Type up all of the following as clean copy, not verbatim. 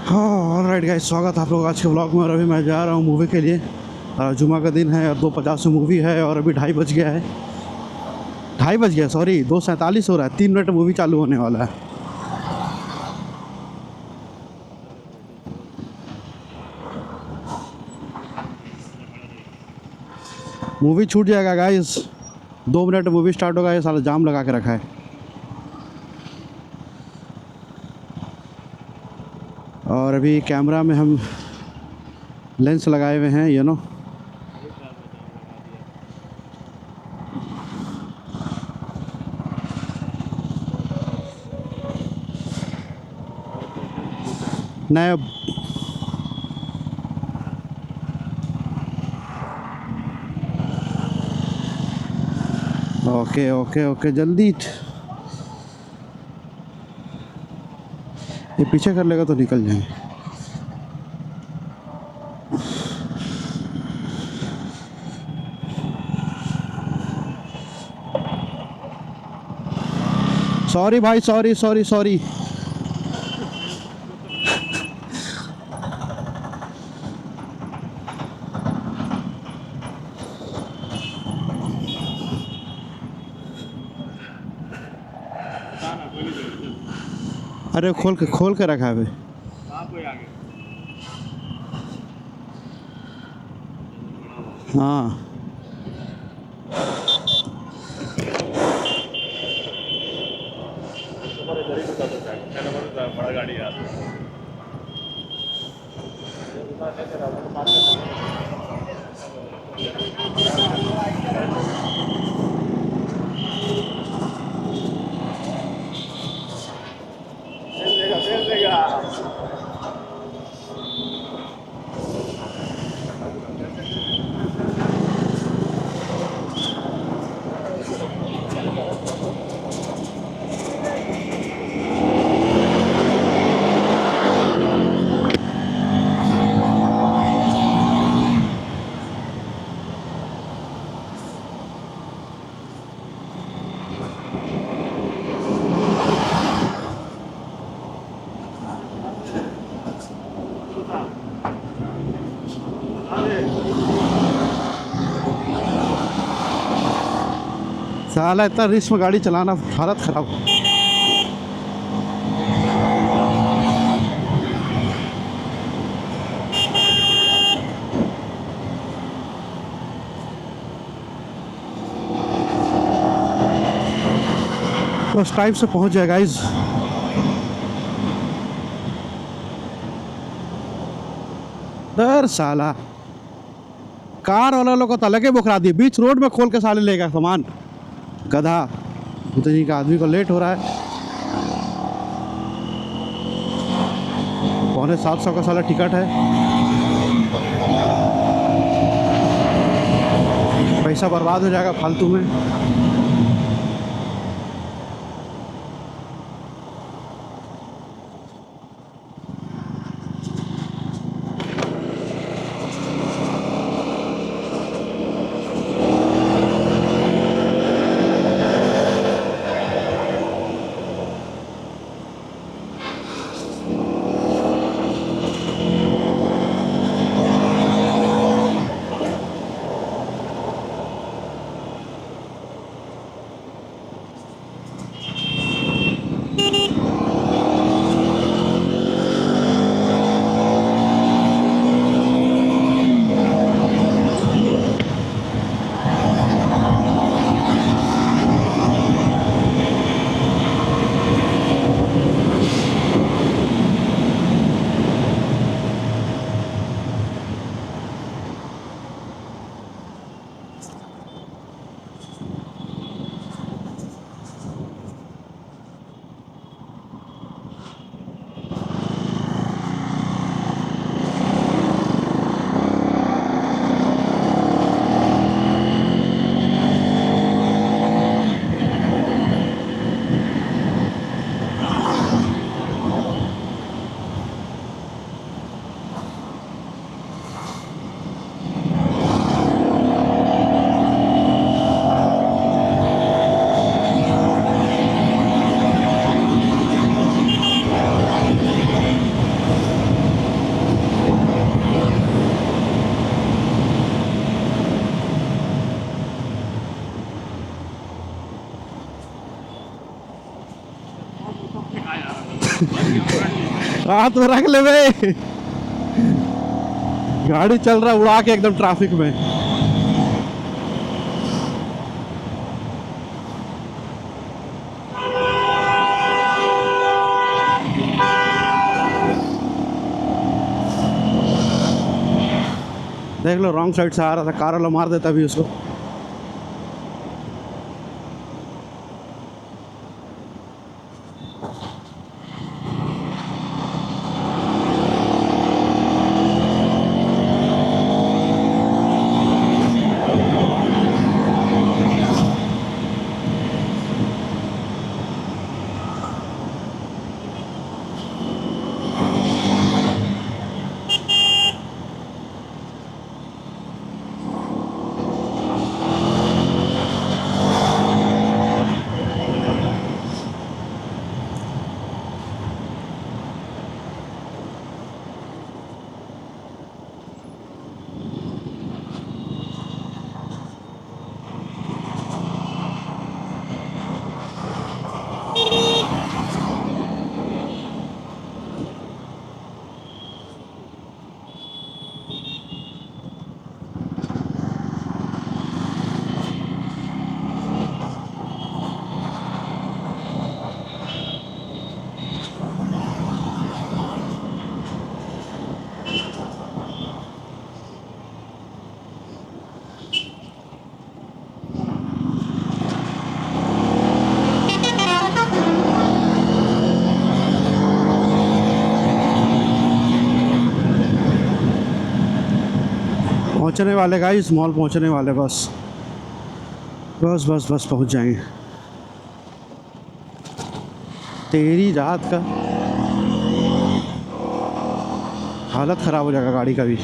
हाँ alright guys, स्वागत है आप लोग आज के ब्लॉग में। और अभी मैं जा रहा हूँ मूवी के लिए। जुमा का दिन है और 2:50 में मूवी है और अभी 2:30 बज गया है। 2:30 बज गया, सॉरी 2:47 हो रहा है। 3 मिनट में मूवी चालू होने वाला है। मूवी छूट जाएगा गाइस। 2 मिनट में मूवी स्टार्ट होगा। ये साला जाम लगा के रखा है। और अभी कैमरा में हम लेंस लगाए हुए हैं, यू नो। नए ओके ओके ओके, जल्दी। ये पीछे कर लेगा तो निकल जाएंगे। सॉरी भाई, सॉरी सॉरी सॉरी। अरे खोल के रखा है भाई। हाँ बड़ा गाड़ी यार। भेज देगा। साला इतना रिस्क में गाड़ी चलाना, हालत ख़राब। बस टाइम से पहुंच जाएगा गाइस। डर साला कार वाला लोग को तो अलग ही बुखरा दिए। बीच रोड में खोल के साले लेगा सामान, गधा। उतनी का आदमी को लेट हो रहा है। 6:75 का साला टिकट है। पैसा बर्बाद हो जाएगा फालतू में। हाथ में रख ले बे। गाड़ी चल रहा है उड़ा के एकदम ट्रैफिक में। देख लो रॉन्ग साइड से आ रहा था, कार वाला मार देता भी उसको। पहुंचने वाले गाइस, मॉल पहुंचने वाले, बस बस बस बस पहुंच जाएंगे। तेरी जात का हालत ख़राब हो जाएगा गाड़ी का भी।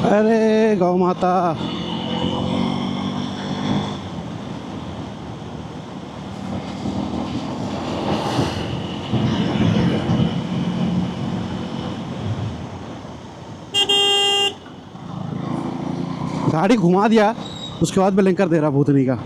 अरे गौ माता, गाड़ी घुमा दिया उसके बाद ब्लिंकर दे रहा भूतनी का।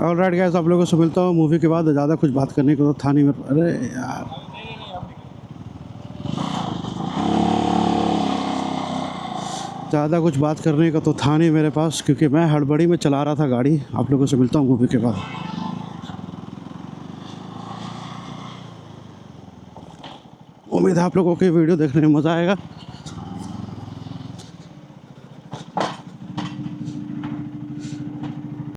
ऑलराइट गाइस, आप लोगों से मिलता हूँ मूवी के बाद। ज़्यादा कुछ बात करने को तो था नहीं मेरे। अरे यार, ज़्यादा कुछ बात करने का तो था नहीं मेरे पास, क्योंकि मैं हड़बड़ी में चला रहा था गाड़ी। आप लोगों से मिलता हूँ मूवी के बाद। उम्मीद है आप लोगों को वीडियो देखने में मज़ा आएगा।